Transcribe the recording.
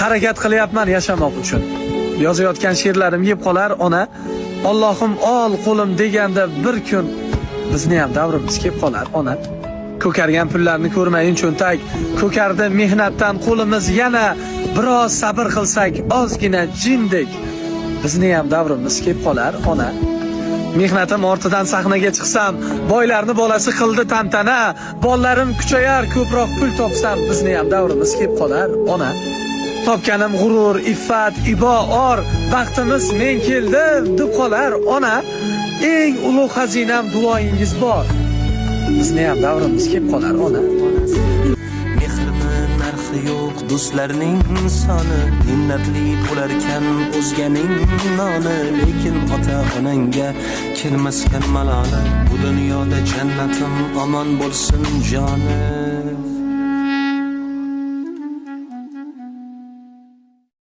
harakat qilyapman yashamoq uchun. Yozayotgan she'rlarim yeb qolar ona. Allohim ol qo'lim deganda bir kun bizni ham davrimiz kelib qolar ona. Ko'kargan pullarni ko'rmayin cho'ntak, ko'kardi mehnatdan qo'limiz yana biroz sabr qilsak ozgina jindek bizni ham davrimiz kelib qolar ona. Mehnatim ortidan sahnaga chiqsam, boylarni bolasi qildi tantana, bollarim kuchayar, ko'proq pul topsam bizni ham davrimiz kelib qolar ona. Topganim g'urur, iffat, ibo, or, baxtimiz men keldim deb qolar ona. Eng ulug' xazinam duoyingiz bor. Bizni ham davrimiz kelib qolar ona. Mehrning narxi yo'q, do'stlarning soni, minnatli bo'larkan o'zganing noni, lekin ota-onangga kelmaskan maloli. Bu dunyoda jannatim omon bo'lsin jonim.